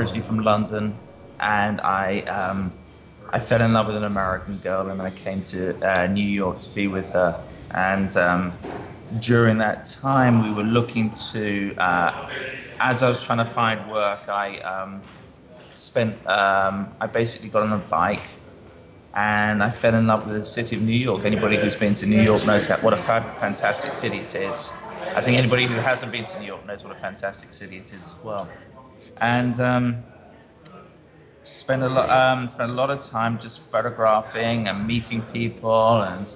originally from London, and I fell in love with an American girl, and I came to New York to be with her. And during that time, we were looking to, as I was trying to find work, I basically got on a bike and I fell in love with the city of New York. Anybody who's been to New York knows what a fantastic city it is. I think anybody who hasn't been to New York knows what a fantastic city it is as well. And spent a lot of time just photographing and meeting people, and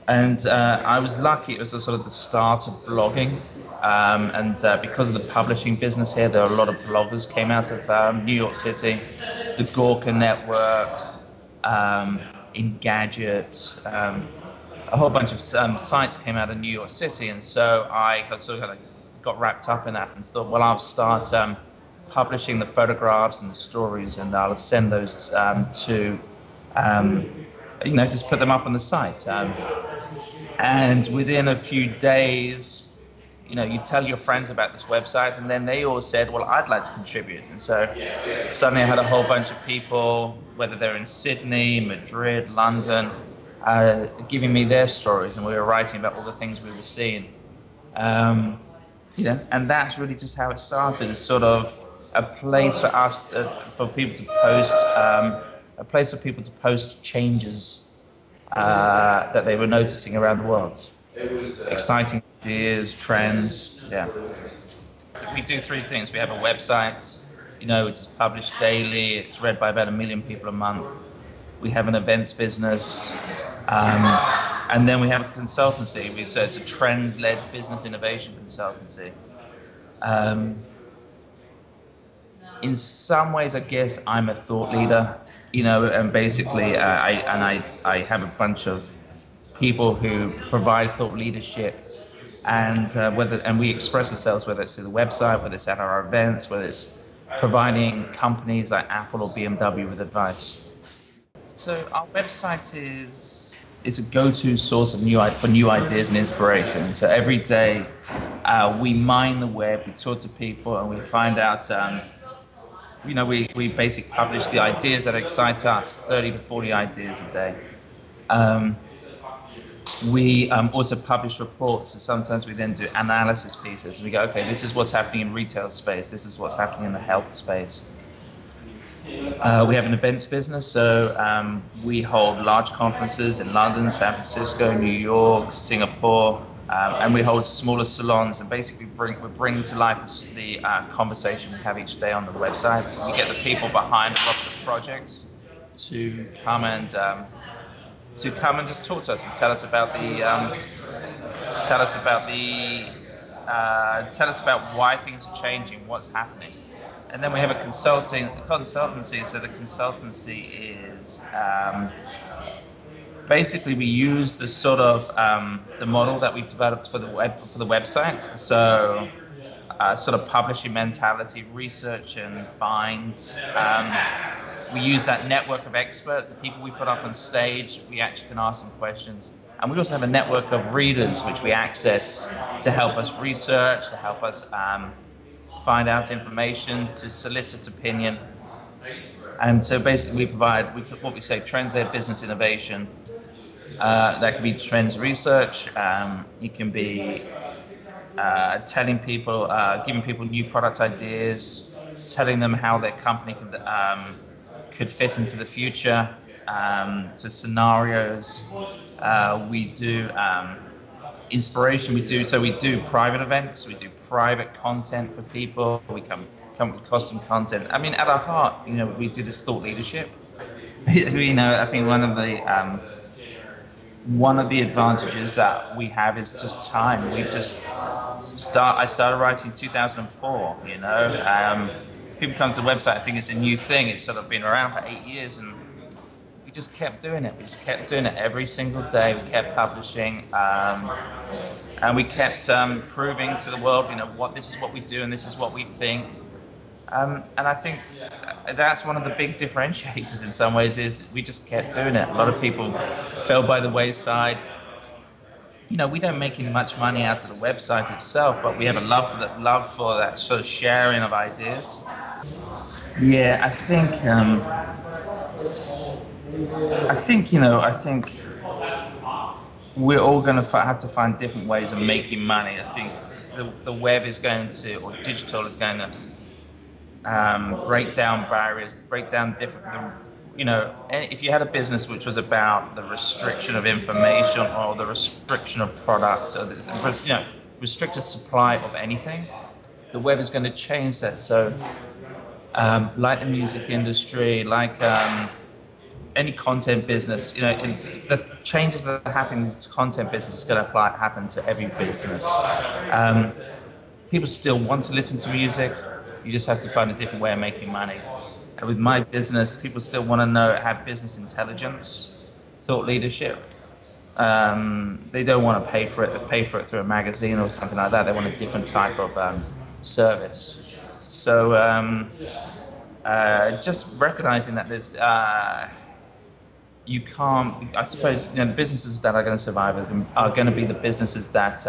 I was lucky. It was a sort of the start of blogging, because of the publishing business here, there are a lot of bloggers came out of New York City, the Gawker Network, Engadget, a whole bunch of sites came out of New York City, and so I got wrapped up in that and thought, well, I'll start publishing the photographs and the stories, and I'll send those to, just put them up on the site. And within a few days, you tell your friends about this website, and then they all said, well, I'd like to contribute. And so suddenly I had a whole bunch of people, whether they're in Sydney, Madrid, London, giving me their stories, and we were writing about all the things we were seeing. And that's really just how it started, as sort of a place for us, for people to post, a place for people to post changes that they were noticing around the world. Exciting ideas, trends, yeah. We do three things. We have a website, which is published daily. It's read by about 1 million people a month. We have an events business, and then we have a consultancy. So it's a trends-led business innovation consultancy. In some ways, I guess I'm a thought leader, and basically, I have a bunch of people who provide thought leadership, and we express ourselves, whether it's through the website, whether it's at our events, whether it's providing companies like Apple or BMW with advice. So our website is a go-to source of for new ideas and inspiration. So every day we mine the web, we talk to people, and we find out. We basically publish the ideas that excite us, 30 to 40 ideas a day. We also publish reports, and sometimes we then do analysis pieces. We go, okay, this is what's happening in retail space, this is what's happening in the health space. We have an events business, so we hold large conferences in London, San Francisco, New York, Singapore, and we hold smaller salons, and basically we bring to life the conversation we have each day on the website. We get the people behind a lot of the projects to come and just talk to us and tell us about why things are changing, what's happening. And then we have a consultancy. So the consultancy is basically we use the sort of the model that we've developed for the website. So sort of publishing mentality, research and find. We use that network of experts, the people we put up on stage. We actually can ask them questions. And we also have a network of readers which we access to help us research, to help us find out information, to solicit opinion. And so basically we provide what we say trends-led business innovation. That can be trends research. It can be telling people, giving people new product ideas, telling them how their company could fit into the future, to scenarios. We do inspiration. We do private events. We do private content for people. We come with custom content. I mean, at our heart, we do this thought leadership. I think one of the advantages that we have is just time. I started writing in 2004. People come to the website. I think it's a new thing. It's sort of been around for 8 years, and we just kept doing it. We just kept doing it every single day. We kept publishing, and we kept proving to the world, this is what we do and this is what we think. And I think that's one of the big differentiators in some ways, is we just kept doing it. A lot of people fell by the wayside. We don't make much money out of the website itself, but we have a love for that sort of sharing of ideas. Yeah, I think we're all going to have to find different ways of making money. I think the web is going to, or digital is going to break down barriers, break down if you had a business which was about the restriction of information or the restriction of product or restricted supply of anything, the web is going to change that. So, like the music industry, like any content business, the changes that are happening to content business is going to happen to every business. Um, People still want to listen to music. You just have to find a different way of making money. And with my business, people still want to have business intelligence, thought leadership. They don't want to pay for it through a magazine or something like that. They want a different type of service. So just recognizing that you can't. I suppose the businesses that are going to survive are going to be the businesses that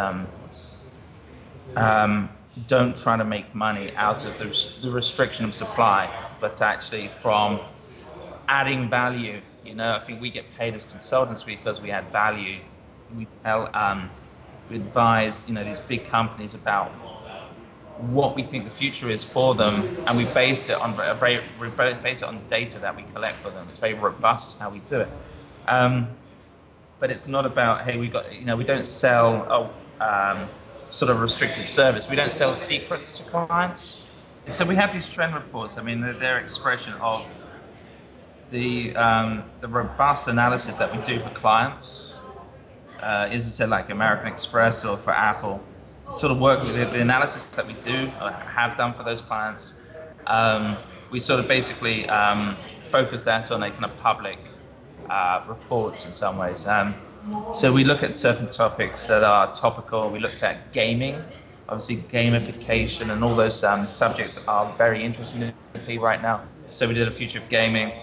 don't try to make money out of the restriction of supply, but actually from adding value. I think we get paid as consultants because we add value. We we advise, these big companies about what we think the future is for them, and we base it on data that we collect for them. It's very robust how we do it. But it's not about, hey, we don't sell sort of restricted service. We don't sell secrets to clients. So we have these trend reports. I mean, they're expression of the robust analysis that we do for clients. As I said, like American Express or for Apple, sort of work with the analysis that we do or have done for those clients. We sort of basically focus that on a kind of public reports in some ways. So we look at certain topics that are topical. We looked at gaming, obviously gamification, and all those subjects are very interesting to people right now. So we did a future of gaming.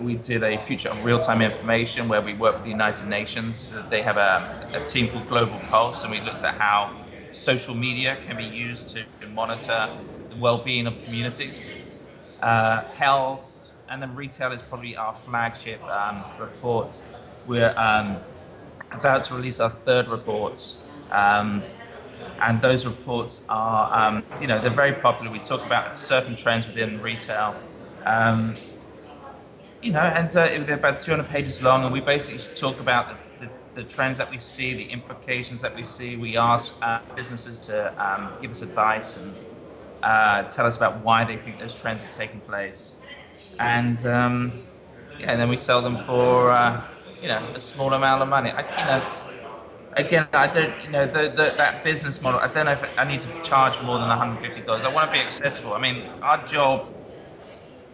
We did a future of real-time information where we work with the United Nations. They have a team called Global Pulse, and we looked at how social media can be used to monitor the well-being of communities. Health, and then retail is probably our flagship report. We're about to release our third report, and those reports are, they're very popular. We talk about certain trends within retail, and they're about 200 pages long, and we basically talk about the trends that we see, the implications that we see. We ask businesses to give us advice and tell us about why they think those trends are taking place, and and then we sell them for a small amount of money. Again, I don't, that business model. I don't know if I need to charge more than $150. I want to be accessible. I mean, our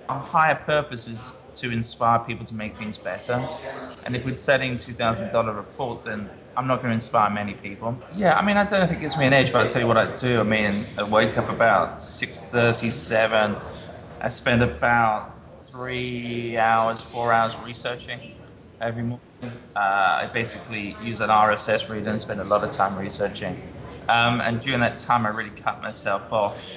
higher purpose is to inspire people to make things better. And if we're selling $2,000 reports, then I'm not going to inspire many people. Yeah, I mean, I don't know if it gives me an edge, but I'll tell you what I do. I mean, I wake up about 6:37. I spend about 3 hours, 4 hours researching every morning. I basically use an RSS reader and spend a lot of time researching. And during that time, I really cut myself off.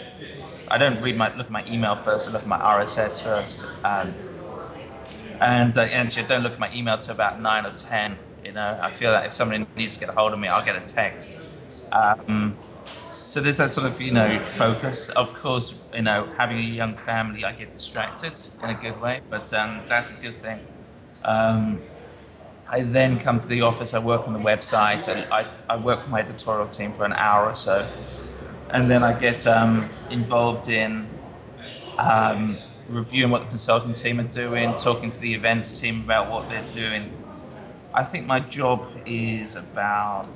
I don't look at my email first. I look at my RSS first. And I don't look at my email till about 9 or 10. I feel that if somebody needs to get a hold of me, I'll get a text. So there's that sort of, focus. Of course, having a young family, I get distracted in a good way, but that's a good thing. I then come to the office, I work on the website, and I work with my editorial team for an hour or so. And then I get involved in reviewing what the consulting team are doing, talking to the events team about what they're doing. I think my job is about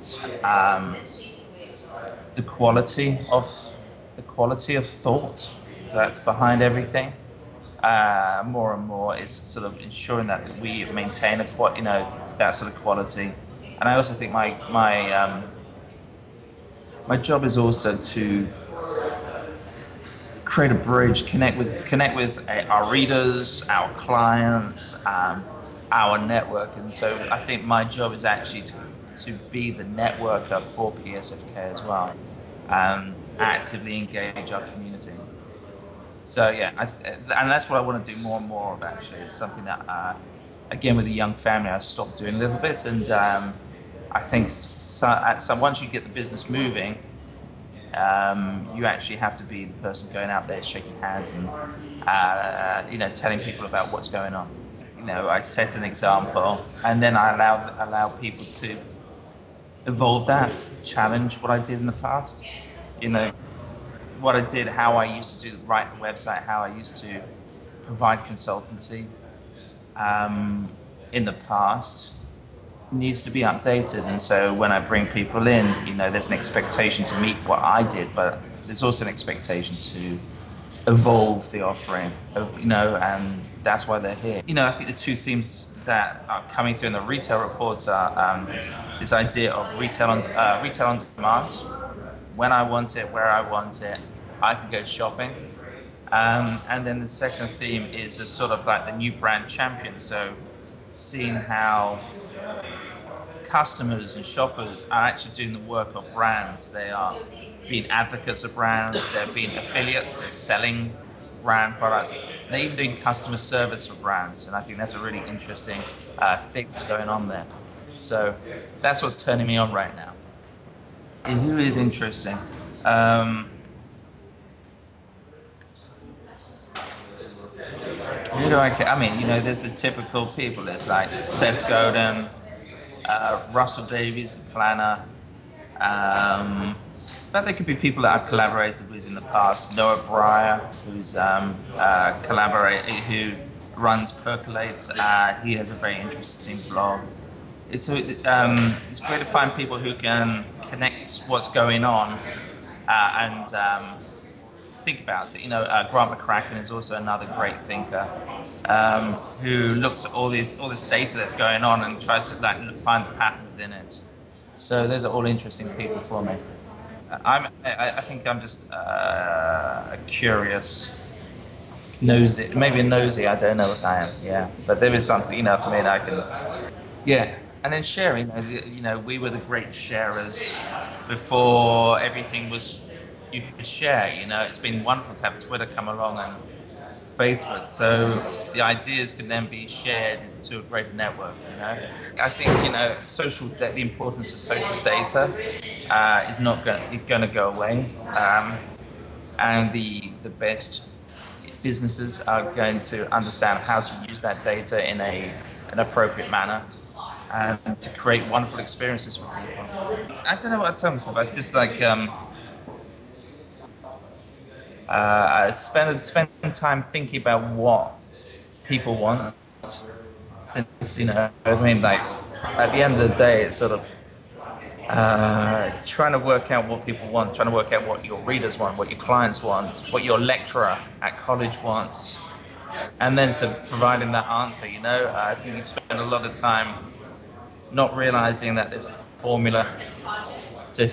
the quality of thought that's behind everything. More and more is sort of ensuring that we maintain that sort of quality. And I also think my job is also to create a bridge, connect with our readers, our clients, our network. And so I think my job is actually to be the networker for PSFK as well, actively engage our community. So yeah, and that's what I want to do more and more of actually. It's something that, again, with a young family, I stopped doing a little bit, and I think so once you get the business moving, you actually have to be the person going out there shaking hands and telling people about what's going on. I set an example, and then I allow people to evolve that, challenge what I did in the past. You know, what I did, how I used to write the website, how I used to provide consultancy in the past needs to be updated. And so when I bring people in, there's an expectation to meet what I did, but there's also an expectation to evolve the offering and that's why they're here. I think the two themes that are coming through in the retail reports are this idea of retail on demand. When I want it, where I want it, I can go shopping. And then the second theme is a sort of like the new brand champion. So seeing how customers and shoppers are actually doing the work of brands. They are being advocates of brands, they're being affiliates, they're selling brand products, they're even doing customer service for brands. And I think that's a really interesting thing that's going on there. So that's what's turning me on right now. Who is interesting? Who do I mean, there's the typical people. There's like Seth Godin, Russell Davies, the planner. But there could be people that I've collaborated with in the past. Noah Breyer, who's who runs Percolate. He has a very interesting blog. It's great to find people who can connect what's going on and think about it. Grant McCracken is also another great thinker who looks at all this data that's going on and tries to find the pattern within it. So those are all interesting people for me. I think I'm just a curious, nosy, maybe a nosy. I don't know what I am. Yeah, but there is something to me that I can. Yeah. And then sharing, we were the great sharers before everything was you could share. It's been wonderful to have Twitter come along and Facebook, so the ideas can then be shared to a greater network. I think the importance of social data is not going to go away, and the best businesses are going to understand how to use that data in an appropriate manner. And to create wonderful experiences for people. I don't know what to tell myself. I just spend time thinking about what people want. Since at the end of the day, it's sort of trying to work out what people want, trying to work out what your readers want, what your clients want, what your lecturer at college wants, and then providing that answer. I think you spend a lot of time not realizing that there's a formula to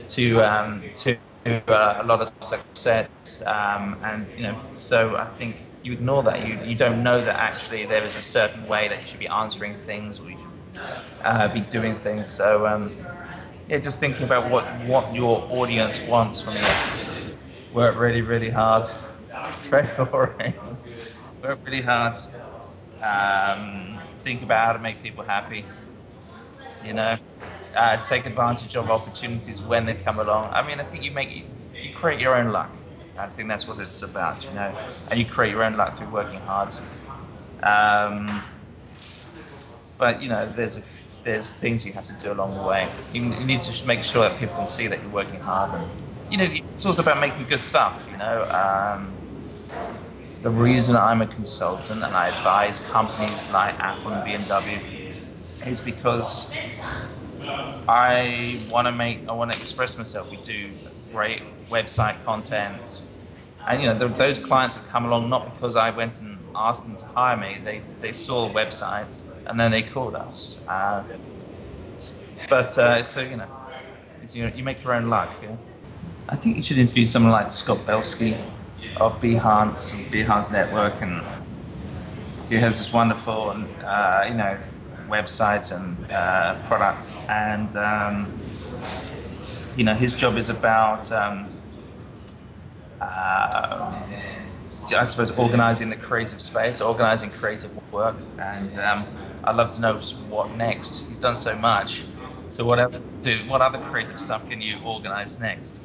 a lot of success, and so I think you ignore that. You don't know that actually there is a certain way that you should be answering things or you should be doing things. So just thinking about what your audience wants from you. Work really, really hard. It's very boring. Work really hard. Think about how to make people happy. Take advantage of opportunities when they come along. I mean, I think you create your own luck. I think that's what it's about, and you create your own luck through working hard. But there's things you have to do along the way. You need to make sure that people can see that you're working hard, and it's also about making good stuff. The reason I'm a consultant and I advise companies like Apple and BMW is because I want to express myself. We do great website content, and those clients have come along not because I went and asked them to hire me. They saw websites and then they called us. You make your own luck. I think you should interview someone like Scott Belsky of Behance Network, and who has this wonderful and website and product, and his job is about I suppose, organizing the creative space, organizing creative work, and I'd love to know just what next. He's done so much. So what else? What other creative stuff can you organize next?